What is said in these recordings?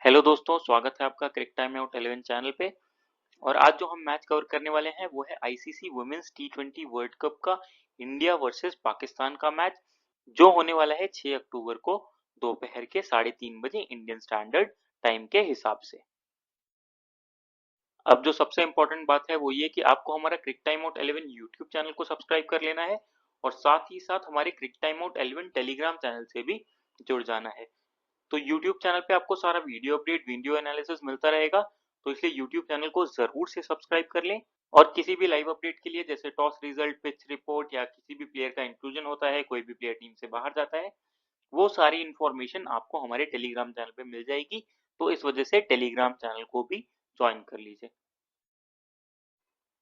Hello दोस्तों, स्वागत है आपका क्रिक टाइम आउट 11 चैनल पे। और आज जो हम मैच कवर करने वाले हैं वो है आईसीसी वुमेन्स टी20 वर्ल्ड कप का इंडिया वर्सेस पाकिस्तान का मैच, जो होने वाला है 6 अक्टूबर को दोपहर के 3:30 बजे इंडियन स्टैंडर्ड टाइम के हिसाब से। अब जो सबसे इम्पोर्टेंट बात है वो ये कि आपको हमारा क्रिक टाइम आउट 11 यूट्यूब चैनल को सब्सक्राइब कर लेना है और साथ ही साथ हमारे क्रिक टाइम आउट 11 टेलीग्राम चैनल से भी जुड़ जाना है। तो YouTube चैनल पे आपको सारा वीडियो अपडेट, वीडियो एनालिसिस मिलता रहेगा, तो इसलिए YouTube चैनल को जरूर से सब्सक्राइब कर लें। और किसी भी लाइव अपडेट के लिए जैसे टॉस रिजल्ट, पिच रिपोर्ट या किसी भी प्लेयर का इंक्लूजन होता है, कोई भी प्लेयर टीम से बाहर जाता है, वो सारी इन्फॉर्मेशन आपको हमारे टेलीग्राम चैनल पे मिल जाएगी। तो इस वजह से टेलीग्राम चैनल को भी ज्वाइन कर लीजिए।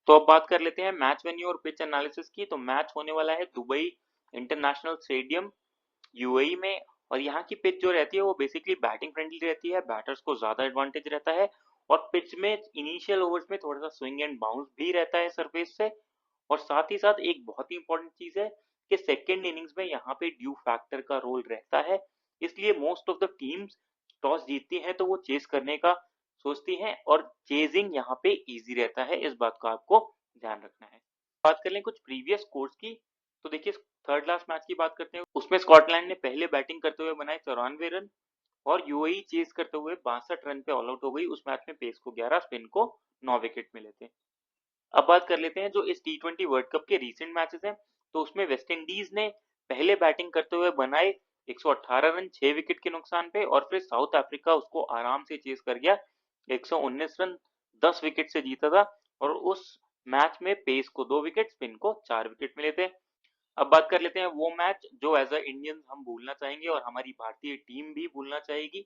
तो अब बात कर लेते हैं मैच वेन्यू और पिच एनालिसिस की। तो मैच होने वाला है दुबई इंटरनेशनल स्टेडियम, यूएई में। और यहाँ की पिच जो रहती है वो बेसिकली बैटिंग फ्रेंडली रहती है, बैटर्स को ज्यादा एडवांटेज रहता है। और पिच में इनिशियल ओवर्स में थोड़ा सा स्विंग एंड बाउंस भी रहता है सरफेस से। और साथ ही साथ एक बहुत ही इंपॉर्टेंट चीज है कि सेकेंड इनिंग्स में यहाँ पे ड्यू फैक्टर का रोल रहता है, इसलिए most of the teams toss जीतती हैं तो वो चेस करने का सोचती हैं और चेजिंग यहाँ पे इजी रहता है, इस बात का आपको ध्यान रखना है। बात कर लें कुछ प्रीवियस स्कोर्स की, तो देखिए थर्ड लास्ट मैच की बात करते हैं, उसमें स्कॉटलैंड ने पहले बैटिंग करते हुए बनाए 94 रन और यूएई चेस करते हुए 62 रन पे ऑल आउट हो गई। उस मैच में पेस को 11, स्पिन को 9 विकेट मिले थे। अब बात कर लेते हैं जो इस टी20 वर्ल्ड कप के रीसेंट मैचेस हैं, तो उसमें वेस्ट इंडीज ने पहले बैटिंग करते हुए बनाए 118 रन 6 विकेट के नुकसान पे, और फिर साउथ अफ्रीका उसको आराम से चेस कर गया, 119 रन 10 विकेट से जीता था। और उस मैच में पेस को 2 विकेट, स्पिन को 4 विकेट मिले थे। अब बात कर लेते हैं वो मैच जो एज अ इंडियन हम भूलना चाहेंगे और हमारी भारतीय टीम भी भूलना चाहेगी।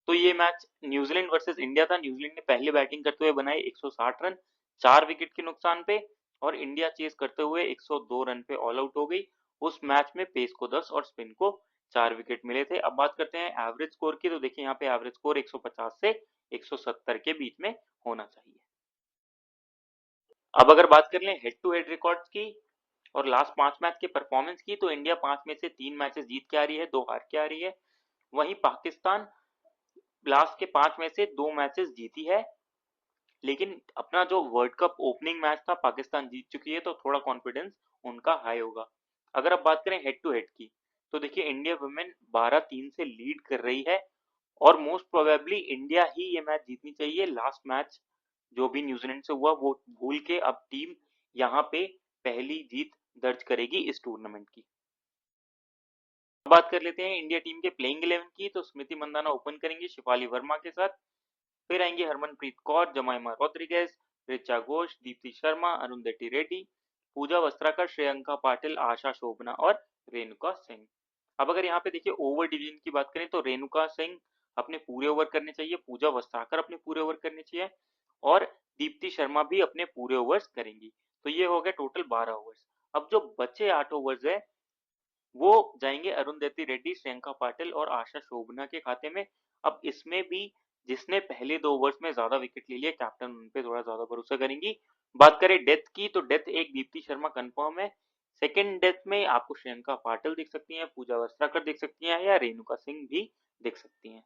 तो ये मैच न्यूजीलैंड वर्सेस इंडिया था। न्यूजीलैंड ने पहले बैटिंग करते हुए बनाए 160 रन 4 विकेट के नुकसान पे, और इंडिया चेस करते हुए 102 रन पे ऑल आउट हो गई। उस मैच में पेस को 10 और स्पिन को 4 विकेट मिले थे। अब बात करते हैं एवरेज स्कोर की, तो देखिए यहाँ पे एवरेज स्कोर 150 से 170 के बीच में होना चाहिए। अब अगर बात कर लें हेड टू हेड रिकॉर्ड्स की और लास्ट 5 मैच के परफॉर्मेंस की, तो इंडिया 5 में से 3 मैचेस जीत के आ रही है, 2 हार के आ रही है। वहीं पाकिस्तान लास्ट के 5 में से 2 मैचेस जीती है, लेकिन अपना जो वर्ल्ड कप ओपनिंग मैच था पाकिस्तान जीत चुकी है, तो थोड़ा कॉन्फिडेंस उनका हाई होगा। अगर अब बात करें हेड टू हेड की, तो देखिए इंडिया वुमेन 12-3 से लीड कर रही है और मोस्ट प्रोबेबली इंडिया ही ये मैच जीतनी चाहिए। लास्ट मैच जो भी न्यूजीलैंड से हुआ वो भूल के अब टीम यहाँ पे पहली जीत दर्ज करेगी इस टूर्नामेंट की। बात कर लेते हैं इंडिया टीम के प्लेइंग 11 की, तो स्मृति मंदाना ओपन करेंगी शिफाली वर्मा के साथ। फिर आएंगे हरमनप्रीत कौर, जमाइमा रोड्रिगेज, ऋचा घोष, दीप्ति शर्मा, अरुंधति रेड्डी, पूजा वस्त्राकर, श्रेयंका पाटिल, आशा शोभना और रेणुका सिंह। अब अगर यहाँ पे देखिए ओवर डिवीजन की बात करें, तो रेणुका सिंह अपने पूरे ओवर करने चाहिए, पूजा वस्त्राकर अपने पूरे ओवर करने चाहिए और दीप्ति शर्मा भी अपने पूरे ओवर्स करेंगी। तो ये हो गया टोटल 12 ओवर्स। अब जो बचे 8 ओवर्स है वो जाएंगे अरुंधति रेड्डी, श्रेयंका पाटिल और आशा शोभना के खाते में। अब इसमें भी जिसने पहले 2 ओवर्स में ज्यादा विकेट ले लिया, कैप्टन उन पे थोड़ा ज्यादा भरोसा करेंगी। बात करें डेथ की, तो डेथ एक दीप्ति शर्मा कंफर्म है। सेकंड डेथ में आपको श्रेयंका पाटिल दिख सकती हैं, पूजा वस्त्राकर दिख सकती हैं या रेणुका सिंह भी दिख सकती हैं।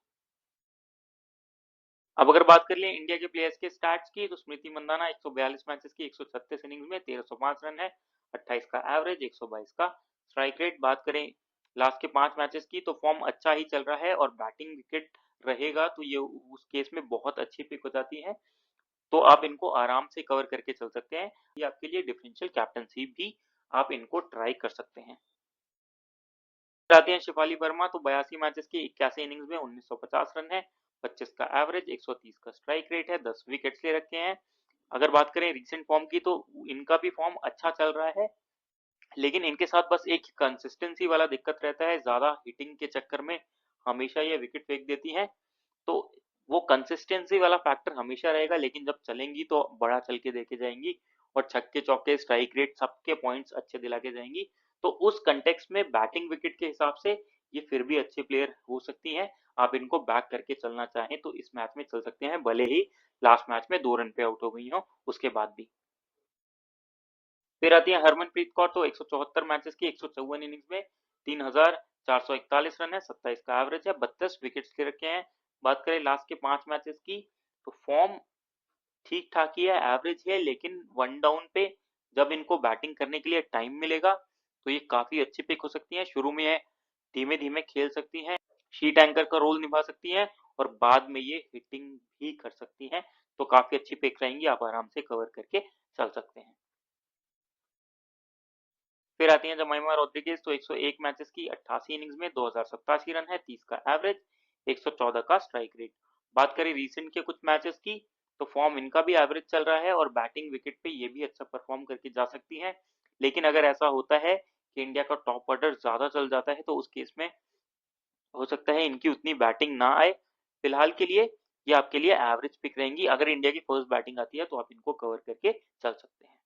अब अगर बात कर लें इंडिया के प्लेयर्स के स्टैट्स की, तो स्मृति मंदाना 142 मैचेस की 136 इनिंग्स में 1305 रन है, 28 का एवरेज, 122 का स्ट्राइक रेट। बात करें लास्ट के 5 मैचेस की, तो फॉर्म अच्छा ही चल रहा है और बैटिंग विकेट रहेगा तो ये उस केस में बहुत अच्छी पिक हो जाती है, तो आप इनको आराम से कवर करके चल सकते हैं। ये आपके लिए डिफरेंशियल कैप्टनसी भी आप इनको ट्राई कर सकते हैं। आती हैं शिफाली वर्मा, तो 82 मैचेस की 81 इनिंग्स में 1950 रन है, 25 का एवरेज, 130 का स्ट्राइक रेट है, 10 विकेट्स ले रखे हैं। अगर बात करें रिसेंट फॉर्म की, तो इनका भी फॉर्म अच्छा चल रहा है, लेकिन इनके साथ बस एक कंसिस्टेंसी वाला दिक्कत रहता है, ज्यादा हिटिंग के चक्कर में हमेशा ये विकेट फेंक देती हैं। तो वो कंसिस्टेंसी वाला फैक्टर हमेशा रहेगा, लेकिन जब चलेंगी तो बड़ा चल के देके जाएंगी और छक्के चौके स्ट्राइक रेट सबके पॉइंट्स अच्छे दिला के जाएंगी। तो उस कंटेक्स्ट में बैटिंग विकेट के हिसाब से ये फिर भी अच्छे प्लेयर हो सकती हैं। आप इनको बैक करके चलना चाहें तो इस मैच में चल सकते हैं, भले ही लास्ट मैच में 2 रन पे आउट हो गई हो उसके बाद भी। फिर आती है हरमनप्रीत कौर, तो 174 मैचेस की 154 इनिंग्स में 3441 रन है, 27 का एवरेज है, 32 विकेट्स ले रखे हैं, बात करें लास्ट के 5 मैचेस की, तो फॉर्म ठीक-ठाक ही है, एवरेज है, लेकिन वन डाउन पे जब इनको बैटिंग करने के लिए टाइम मिलेगा, तो ये काफ़ी अच्छी पिक हो सकती हैं। शुरू में ये धीमे-धीमे खेल सकती हैं, शीट एंकर का रोल निभा सकती हैं और बाद में ये हिटिंग भी कर सकती हैं, तो काफ़ी अच्छी पिक रहेंगी, आप आराम से कवर करके चल सकते हैं। फिर आती हैं जमाइमा रोड्रिगेज, तो 101 मैचेस की 88 इनिंग्स में 2087 रन है, 30 का एवरेज, 114 का स्ट्राइक रेट। बात करें रीसेंट के कुछ मैचेस की, तो फॉर्म इनका भी एवरेज चल रहा है और बैटिंग विकेट पे ये भी अच्छा परफॉर्म करके जा सकती हैं। लेकिन अगर ऐसा होता है कि इंडिया का टॉप ऑर्डर ज्यादा चल जाता है, तो उस केस में हो सकता है इनकी उतनी बैटिंग ना आए। फिलहाल के लिए ये आपके लिए एवरेज पिक रहेंगी। अगर इंडिया की फर्स्ट बैटिंग आती है तो आप इनको कवर करके चल सकते हैं।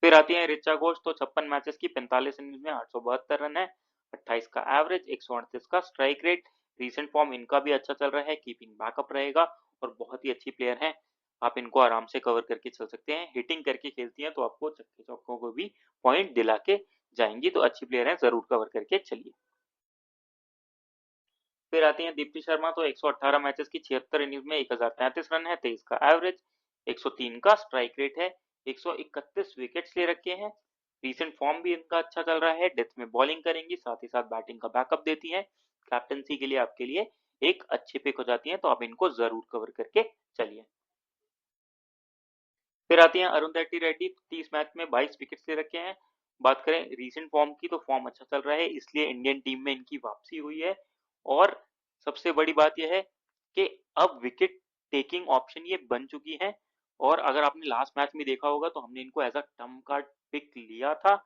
फिर आती है ऋचा घोष, तो 56 मैचेस की 45 इनिंग्स में 872 रन है, 28 का एवरेज, 138 का स्ट्राइक रेट। रीसेंट फॉर्म इनका भी अच्छा चल रहा है, कीपिंग बैकअप रहेगा और बहुत ही अच्छी प्लेयर हैं। आप इनको आराम से कवर करके चल सकते हैं। हिटिंग करके खेलती हैं तो आपको छक्के चौकों को भी पॉइंट दिला के जाएंगी, तो अच्छी प्लेयर हैं, जरूर कवर करके चलिए। फिर आती हैं दीप्ति शर्मा, तो 118 मैचेस की 76 इनिंग्स में 1033 रन है, 23 का एवरेज, 103 का स्ट्राइक रेट है, 131 विकेट्स ले रखे हैं। रीसेंट फॉर्म भी इनका अच्छा चल रहा है, डेथ में बॉलिंग करेंगी, साथ ही साथ बैटिंग का बैकअप देती हैं। कैप्टनसी के लिए आपके लिए एक अच्छी पिक हो जाती है, तो आप इनको जरूर कवर करके चलिए। फिर आती हैं अरुंधति रेड्डी, 30 मैच में 22 विकेट्स ले रखे हैं। बात करें रीसेंट फॉर्म की, तो फॉर्म अच्छा चल रहा है, इसलिए इंडियन टीम में इनकी वापसी हुई है। और सबसे बड़ी बात यह है कि अब विकेट टेकिंग ऑप्शन ये बन चुकी है। और अगर आपने लास्ट मैच में देखा होगा, तो हमने इनको as a trump card pick लिया था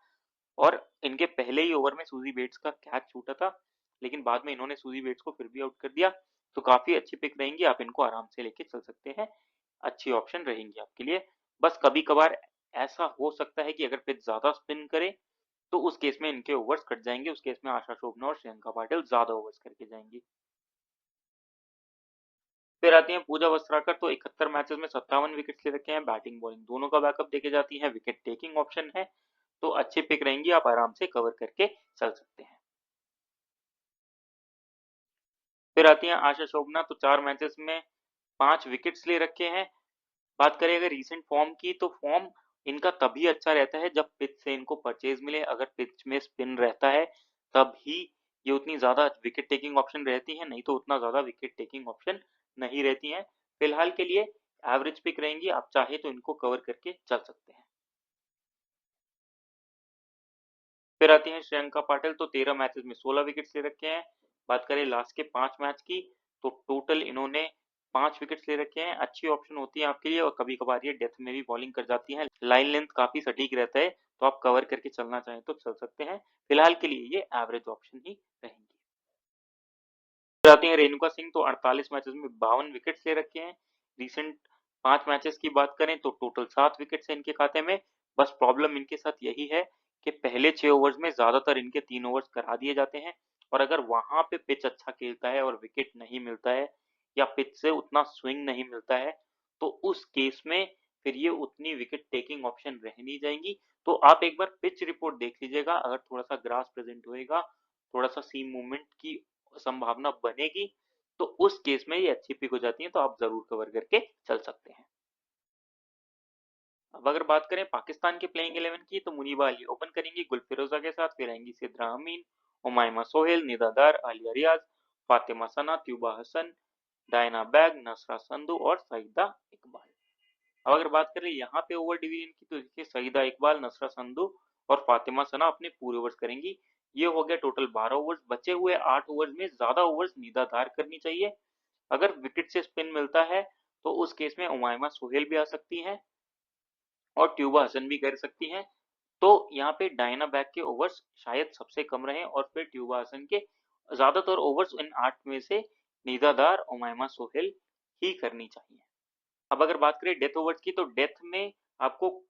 और इनके पहले ही ओवर में सूजी बेट्स का कैच छूटा था, लेकिन बाद में इन्होंने सूजी बेट्स को फिर भी आउट कर दिया। तो काफी अच्छी पिक रहेंगी, आप इनको आराम से लेके चल सकते हैं, अच्छी ऑप्शन रहेंगी आपके लिए। बस कभी कभार ऐसा हो सकता है कि अगर पिच ज्यादा स्पिन करे, तो उस केस में इनके ओवर्स कट जाएंगे, उस केस में आशा शोभना और श्रियंका पाटिल ज्यादा ओवर्स करके जाएंगी। फिर आती हैं पूजा वस्त्राकर, तो 71 मैचेस में 57 विकेट ले रखे हैं, बैटिंग बॉलिंग दोनों का बैकअप देके जाती हैं, विकेट टेकिंग ऑप्शन है, तो अच्छी पिक रहेंगी, आप आराम से कवर करके चल सकते हैं। फिर आती हैं आशा शोभना, तो 4 मैचेस में 5 विकेट्स ले रखे हैं। बात करें अगर रीसेंट फॉर्म की, तो फॉर्म इनका तभी अच्छा रहता है जब पिच से इनको परचेज मिले। अगर पिच में स्पिन रहता है तब ही ये उतनी ज्यादा विकेट टेकिंग ऑप्शन रहती है, नहीं तो उतना ज्यादा विकेट टेकिंग ऑप्शन नहीं रहती हैं। फिलहाल के लिए एवरेज पिक रहेंगी, आप चाहे तो इनको कवर करके चल सकते हैं। फिर आती हैं श्रियंका पाटिल, तो 13 मैचेस में 16 विकेट्स ले रखे हैं। बात करें लास्ट के 5 मैच की, तो टोटल इन्होंने 5 विकेट्स ले रखे हैं। अच्छी ऑप्शन होती है आपके लिए और कभी कभार ये डेथ में भी बॉलिंग कर जाती है, लाइन लेंथ काफी सटीक रहता है, तो आप कवर करके चलना चाहें तो चल सकते हैं। फिलहाल के लिए ये एवरेज ऑप्शन ही रहेंगी। फिर आती हैं रेणुका सिंह, तो 48 मैचेस में 52 विकेट्स ले रखे हैं। रिसेंट 5 मैचेस की बात करें तो टोटल 7 विकेट्स हैं इनके खाते में। बस प्रॉब्लम इनके साथ यही है कि पहले 6 ओवर्स में ज्यादातर इनके 3 ओवर्स करा दिए जाते हैं, और अगर वहां पे पिच अच्छा खेलता है और विकेट नहीं मिलता है या पिच से उतना स्विंग नहीं मिलता है, तो उस केस में फिर ये उतनी विकेट टेकिंग ऑप्शन रह नहीं जाएंगी। तो आप एक बार पिच रिपोर्ट देख लीजिएगा, अगर थोड़ा सा ग्रास प्रेजेंट होएगा, थोड़ा सा सीम मूवमेंट की संभावना बनेगी, तो उस केस में ये अच्छी पिक हो जाती है, तो आप जरूर कवर करके चल सकते हैं। अब अगर बात करें पाकिस्तान के प्लेइंग 11 की, तो मुनीबा अली ओपन करेंगी गुलफिरोजा के साथ, फिर आएंगी सिद्रा अमीन, उमायमा सोहेल, निदादार, आलिया रियाज, फातिमा सना, त्यूबा हसन, डायना बैग, नसरा संधू और सईदा इकबाल। अब अगर बात करें यहाँ पे ओवर डिवीजन की, तो देखिए सईदा इकबाल, नसरा संधू और फातिमा सना अपने पूरे ओवर्स करेंगी। ये हो गया टोटल 12 ओवर्स। बचे हुए 8 ओवर्स में ज्यादा ओवर्स निदादार करनी चाहिए। अगर विकेट से स्पिन मिलता है, तो उस केस में उमायमा सोहेल भी आ सकती हैं और ट्यूबा हसन भी कर सकती हैं। तो यहाँ पे डायना बैग के ओवर्स शायद सबसे कम रहे और फिर ट्यूबा हसन के ज्यादातर ओवर्स इन 8 में से निदादार, उमायमा सोहेल ही करनी चाहिए। अब अगर बात करें डेथ ओवर्स की, तो डेथ में आपको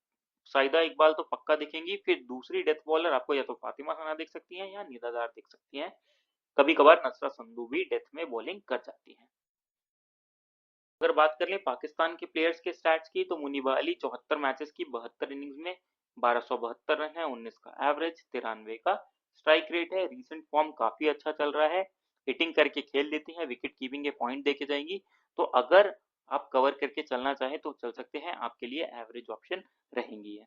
साइदा इकबाल तो पक्का दिखेंगी, फिर दूसरी डेथ बॉलर आपको या तो फातिमा खाना देख सकती हैं या निदादार दिख सकती हैं। कभी कभार नसरा संधू भी डेथ में बॉलिंग कर जाती हैं। अगर बात कर ले पाकिस्तान के प्लेयर्स के स्टैट्स की, तो मुनीबा अली 74 मैचेस की 72 इनिंग्स में 1272 रन है, 19 का एवरेज, 93 का स्ट्राइक रेट है। रीसेंट फॉर्म काफी अच्छा चल रहा है, हिटिंग करके खेल देती हैं, विकेट कीपिंग के पॉइंट देके जाएंगी। तो अगर आप कवर करके चलना चाहें तो चल सकते हैं, आपके लिए एवरेज ऑप्शन रहेंगी है।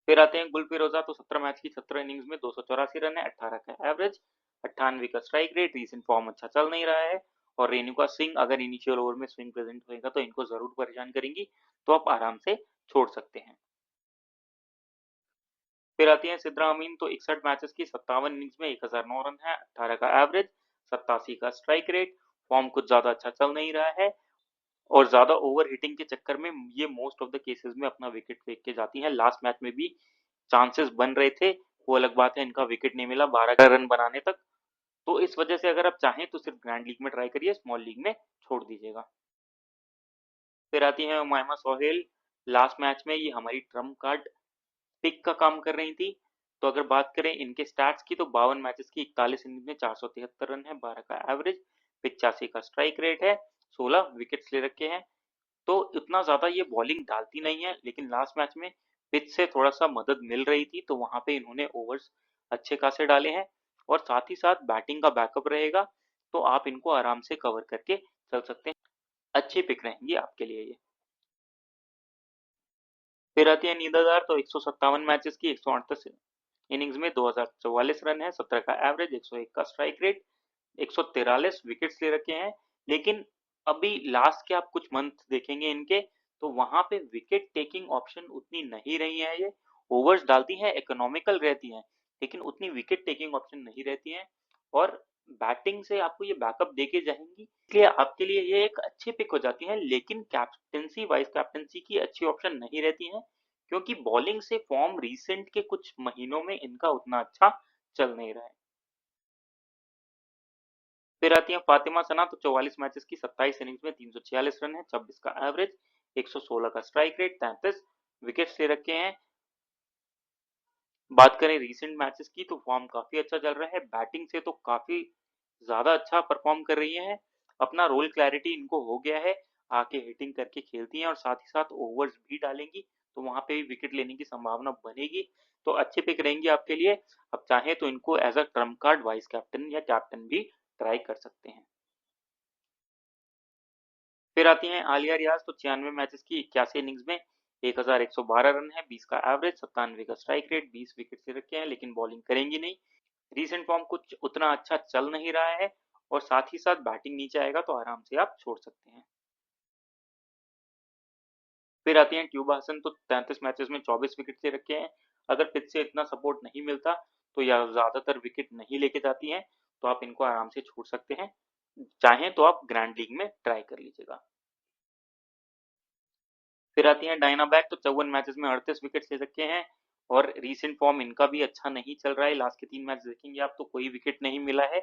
फिर आते हैं गुलफिरोजा, तो 17 मैच की 17 इनिंग्स में 284 रन है, 18 का एवरेज, 98 का स्ट्राइक रेट, रीसेंट फॉर्म अच्छा चल नहीं रहा है। और रेणुका सिंह अगर इनिशियल ओवर में स्विंग प्रेजेंट होगा तो इनको जरूर परेशान करेंगी, तो आप आराम से छोड़ सकते हैं। फिर आती है सिद्रा अमीन, तो 61 मैचेस की 57 इनिंग्स में 1009 रन है, 18 का एवरेज, 87 का स्ट्राइक रेट, फॉर्म कुछ ज्यादा अच्छा चल नहीं रहा है। और ज्यादा ओवर हिटिंग के चक्कर में ये मोस्ट ऑफ द केसेस में अपना विकेट फेंक के जाती हैं। लास्ट मैच में भी चांसेस बन रहे थे, वो अलग बात है, इनका विकेट नहीं मिला 12 रन बनाने तक। तो इस वजह से अगर आप चाहें तो सिर्फ ग्रैंड लीग में ट्राई करिए, स्मॉल लीग में छोड़ दीजिएगा। फिर आती है उमायमा सोहेल, लास्ट मैच में ये हमारी ट्रम्प कार्ड पिक का काम कर रही थी। तो अगर बात करें इनके स्टैट्स की, तो 52 मैचेस की 41 इनिंग में 473 रन है, 12 का एवरेज, 85 का स्ट्राइक रेट है, 16 विकेट्स ले रखे हैं। तो इतना ज्यादा ये बॉलिंग डालती नहीं है, लेकिन लास्ट मैच में पिच से थोड़ा सा मदद मिल रही थी, तो वहां पे इन्होंने ओवर्स अच्छे खासे डाले हैं। और साथ ही साथ बैटिंग का बैकअप रहेगा, तो आप इनको आराम से कवर करके चल सकते हैं, अच्छी पिक रहेंगी आपके लिए ये। फिर आती है नींदादार, तो 157 मैचेस की 138 इनिंग्स में 2044 रन है, 17 का एवरेज, 101 का स्ट्राइक रेट, 143 विकेट्स ले रखे हैं। लेकिन अभी लास्ट के आप कुछ मंथ देखेंगे इनके, तो वहां पे विकेट टेकिंग ऑप्शन उतनी नहीं रही है। ये ओवर्स डालती हैं, इकोनॉमिकल रहती हैं, लेकिन उतनी विकेट टेकिंग ऑप्शन नहीं रहती हैं। और बैटिंग से आपको ये बैकअप देके जाएंगी, इसलिए आपके लिए ये एक अच्छी पिक हो जाती है। लेकिन कैप्टनसी वाइस कैप्टनसी की अच्छी ऑप्शन नहीं रहती है, क्योंकि बॉलिंग से फॉर्म रिसेंट के कुछ महीनों में इनका उतना अच्छा चल नहीं रहा है। फिर आती है फातिमा सना, तो 44 मैचेस की 27 इनिंग्स में 346 रन है, 26 का एवरेज, 116 का स्ट्राइक रेट, 33 विकेट्स ले रखे हैं। बात करें रीसेंट मैचेस की, तो फॉर्म काफी अच्छा चल रहा है, बैटिंग से तो काफी ज्यादा अच्छा परफॉर्म कर रही है। अपना रोल क्लैरिटी इनको हो गया है, आके हिटिंग करके खेलती हैं और साथ ही साथ ओवर्स भी डालेंगी, तो वहां पे भी विकेट लेने की संभावना बनेगी। तो अच्छी पिक रहेंगी आपके लिए। अब चाहे तो इनको as a trump card vice captain या कैप्टन भी ट्राई कर सकते हैं। फिर आती हैं आलिया रियाज, तो 96 मैचेस की 81 इनिंग्स में 1112 रन है, 20 का एवरेज, 97 का स्ट्राइक रेट, 20 विकेट से रखे हैं, लेकिन बॉलिंग करेंगी नहीं। रीसेंट फॉर्म कुछ उतना अच्छा चल नहीं रहा है, और साथ ही साथ बैटिंग नीचे आएगा तो आराम से आप छोड़ सकते हैं। फिर आती हैं ट्यूबा हसन, तो 33 मैचेस में 24 विकेट से रखे हैं। अगर पिच से इतना सपोर्ट नहीं मिलता तो या ज्यादातर विकेट नहीं लेके जाती हैं, तो आप इनको आराम से छोड़ सकते हैं। चाहें तो आप ग्रैंड लीग में ट्राई कर लीजिएगा। फिर आती है डायना बैक, तो 54 मैचेस में 38 विकेट ले रखे हैं, और रीसेंट फॉर्म इनका भी अच्छा नहीं चल रहा है। लास्ट के 3 मैच देखेंगे आप तो कोई विकेट नहीं मिला है,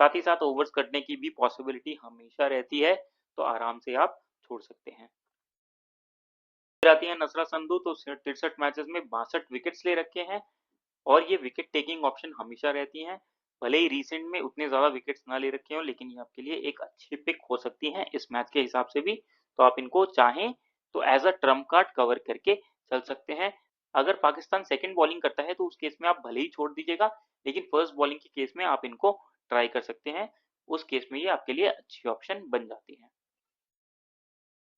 साथ ही साथ ओवर्स कटने की भी पॉसिबिलिटी हमेशा रहती है, तो आराम से आप छोड़ सकते हैं। फिर आती है नसरा संधू, तो 63 मैचेस में 62 विकेट्स ले रखे हैं, और ये विकेट टेकिंग ऑप्शन हमेशा रहती हैं। भले ही रिसेंट में उतने ज्यादा विकेट्स ना ले रखे हो, लेकिन ये आपके लिए एक अच्छी पिक हो सकती है इस मैच के हिसाब से भी। तो आप इनको चाहें तो as a trump card cover करके चल सकते हैं। अगर पाकिस्तान सेकंड बॉलिंग करता है तो उस केस में आप भले ही छोड़ दीजिएगा, लेकिन फर्स्ट बॉलिंग के केस में आप इनको ट्राई कर सकते हैं, उस केस में ये आपके लिए अच्छी ऑप्शन बन जाती है।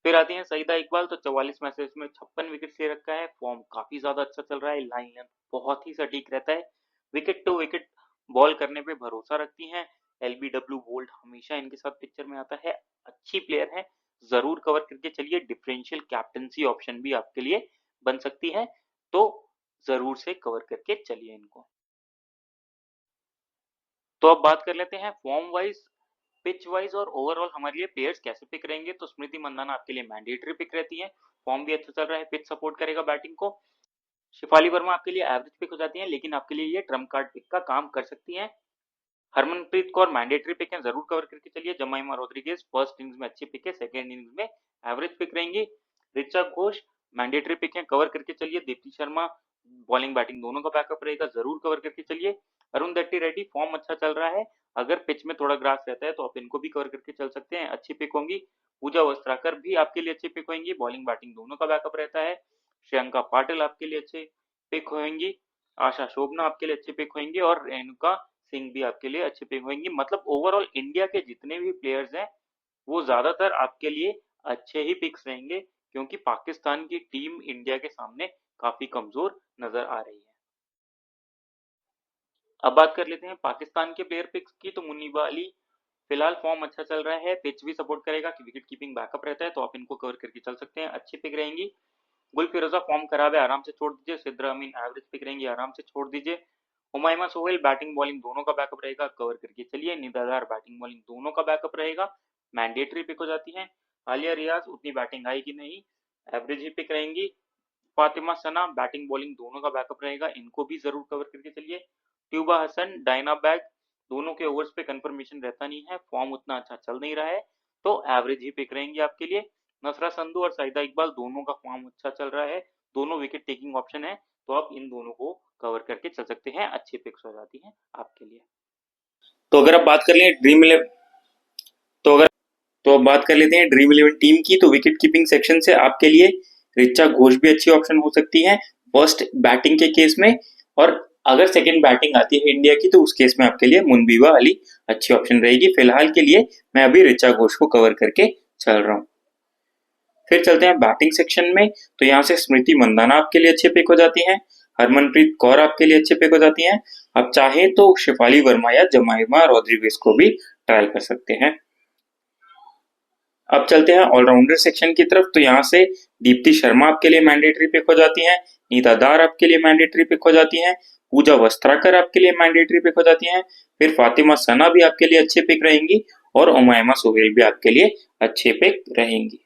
फिर आती हैं सईदा इकबाल, तो 44 मैचेस में 56 विकेट ले रखा है, फॉर्म काफी ज्यादा अच्छा चल रहा है, लाइन लेंथ बहुत ही सटीक रहता है, विकेट टू विकेट बॉल करने पे भरोसा रखती हैं। एलबीडब्ल्यू बोल्ट हमेशा इनके साथ पिक्चर में आता है, अच्छी प्लेयर है, जरूर कवर करके चलिए। डिफरेंशियल कैप्टनसी ऑप्शन भी आपके लिए बन सकती है, तो जरूर से कवर करके चलिए इनको। तो अब बात कर लेते हैं फॉर्म वाइज, पिच वाइज और ओवरऑल हमारे लिए प्लेयर्स कैसे पिक रहेंगे। तो स्मृति मंदाना आपके लिए मैंडेटरी पिक रहती है, फॉर्म भी अच्छा चल रहा है, पिच सपोर्ट करेगा बैटिंग को। शिफाली वर्मा आपके लिए एवरेज पिक हो जाती है, लेकिन आपके लिए ये ट्रम्प कार्ड पिक का काम कर सकती हैं। हरमनप्रीत कौर मैंडेटरी पिक है, जरूर कवर करके चलिए। जमाइमा रोड्रिगेज फर्स्ट इनिंग्स में अच्छी पिक है, सेकंड इनिंग्स में एवरेज पिक रहेंगी। ऋचा घोष मैंडेटरी पिक है, कवर करके चलिए। दीप्ति शर्मा बॉलिंग बैटिंग दोनों का बैकअप रहेगा, जरूर कवर करके चलिए। अरुण दट्टी रेड्डी फॉर्म अच्छा चल रहा है, अगर पिच में थोड़ा ग्रास रहता है तो आप इनको भी कवर करके चल सकते हैं, अच्छी पिक होंगी। पूजा वस्त्राकर भी आपके लिए अच्छी पिक होंगी, बॉलिंग बैटिंग दोनों का बैकअप रहता है। श्रियंका पाटिल आपके लिए अच्छे पिक होंगी। आशा शोभना आपके लिए अच्छी पिक होंगी, और रेणुका सिंह भी आपके लिए अच्छे पिक होंगी। मतलब ओवरऑल इंडिया के जितने भी प्लेयर्स हैं वो ज्यादातर आपके लिए अच्छे ही पिक्स रहेंगे, क्योंकि पाकिस्तान की टीम इंडिया के सामने काफी कमजोर नजर आ रही है। अब बात कर लेते हैं पाकिस्तान के प्लेयर पिक्स की। तो मुनीबा अली फिलहाल फॉर्म अच्छा चल रहा है, पिच भी सपोर्ट करेगा कि विकेट कीपिंग बैकअप रहता है, तो आप इनको कवर करके चल सकते हैं, अच्छी पिक रहेंगी। गुल फिरोजा फॉर्म खराब है, आराम से छोड़ दीजिए। सिद्रा अमीन एवरेज पिक रहेंगी, आराम से छोड़ दीजिए। हुमायूमा सोहेल बैटिंग बॉलिंग दोनों का बैकअप रहेगा, कवर करके चलिए। निदादार बैटिंग बॉलिंग दोनों का बैकअप रहेगा, मैंडेटरी पिक हो जाती है। आलिया रियाज उतनी बैटिंग आएगी नहीं, एवरेज ही पिक रहेंगी। फातिमा सना बैटिंग बॉलिंग दोनों का बैकअप रहेगा, इनको भी जरूर कवर करके चलिए। ट्यूबा हसन डायना बैग दोनों के ओवर्स पे कंफर्मेशन रहता नहीं है, फॉर्म उतना अच्छा चल नहीं रहा है, तो एवरेज ही पिक रहेंगे आपके लिए। नसरा संधू और साइदा इकबाल दोनों का फॉर्म अच्छा चल रहा है, दोनों विकेट टेकिंग ऑप्शन है, तो आप इन दोनों को कवर करके चल सकते हैं, अच्छी पिक्स हो जाती हैं आपके लिए। तो अगर आप बात कर लें ड्रीम इलेवन तो अगर तो अब बात कर लेते हैं ड्रीम इलेवन टीम की। तो विकेट कीपिंग सेक्शन से आपके लिए रिचा घोष भी अच्छी ऑप्शन हो सकती है फर्स्ट बैटिंग के केस में, और अगर सेकंड बैटिंग आती है इंडिया की तो उस केस में आपके लिए मुनबीवा अली अच्छी ऑप्शन रहेगी। फिलहाल के लिए मैं अभी रिचा घोष को कवर करके चल रहा हूँ। फिर चलते हैं बैटिंग सेक्शन में। तो यहाँ से स्मृति मंदाना आपके लिए अच्छे पिक हो जाती हैं, हरमनप्रीत कौर आपके लिए अच्छे पिक हो जाती हैं। आप चाहे तो शिफाली वर्मा या जमाइमा रॉड्रिगेज को भी ट्राई कर सकते हैं। अब चलते हैं ऑलराउंडर सेक्शन की तरफ। तो यहाँ से दीप्ति शर्मा आपके लिए मैंडेटरी पिक हो जाती हैं, नीता दार आपके लिए मैंडेटरी पिक हो जाती हैं, पूजा वस्त्राकर आपके लिए मैंडेटरी पिक हो जाती हैं। फिर फातिमा सना भी आपके लिए अच्छे पिक रहेंगी, और उमायमा सोहेल भी आपके लिए अच्छे पिक रहेंगी।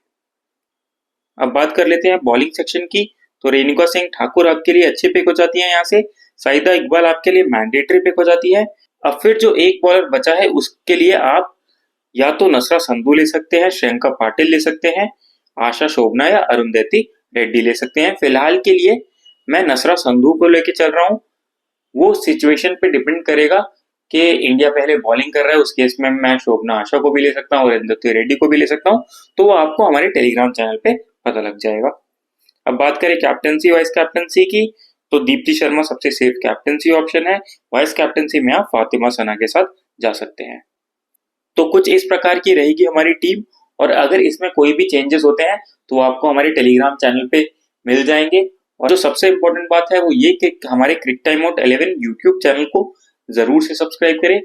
अब बात कर लेते हैं बॉलिंग सेक्शन की। तो रेणुका सिंह ठाकुर आपके लिए अच्छे पिक हो जाती है यहाँ से, साइदा इकबाल आपके लिए मैंडेटरी पिक हो जाती है। अब फिर जो एक बॉलर बचा है उसके लिए आप या तो नसरा संधू ले सकते हैं, श्रियंका पाटिल ले सकते हैं, आशा शोभना या अरुंधति रेड्डी ले सकते हैं। फिलहाल के लिए मैं नसरा संधू को लेके चल रहा हूँ, वो सिचुएशन पे डिपेंड करेगा कि इंडिया पहले बॉलिंग कर रहा है, उस केस में मैं शोभना आशा को भी ले सकता हूँ और अरुंधति रेड्डी को भी ले सकता हूँ, तो वो आपको हमारे टेलीग्राम चैनल पे पता लग जाएगा। अब बात करें कैप्टनसी वाइस कैप्टनसी की, तो दीप्ति शर्मा सबसे सेफ कैप्टनसी ऑप्शन है, वाइस कैप्टनसी में आप फातिमा सना के साथ जा सकते हैं। तो कुछ इस प्रकार की रहेगी हमारी टीम, और अगर इसमें कोई भी चेंजेस होते हैं तो आपको हमारे टेलीग्राम चैनल पे मिल जाएंगे। और जो सबसे इम्पोर्टेंट बात है वो ये कि हमारे क्रिक टाइम आउट 11 यूट्यूब चैनल को जरूर से सब्सक्राइब करें,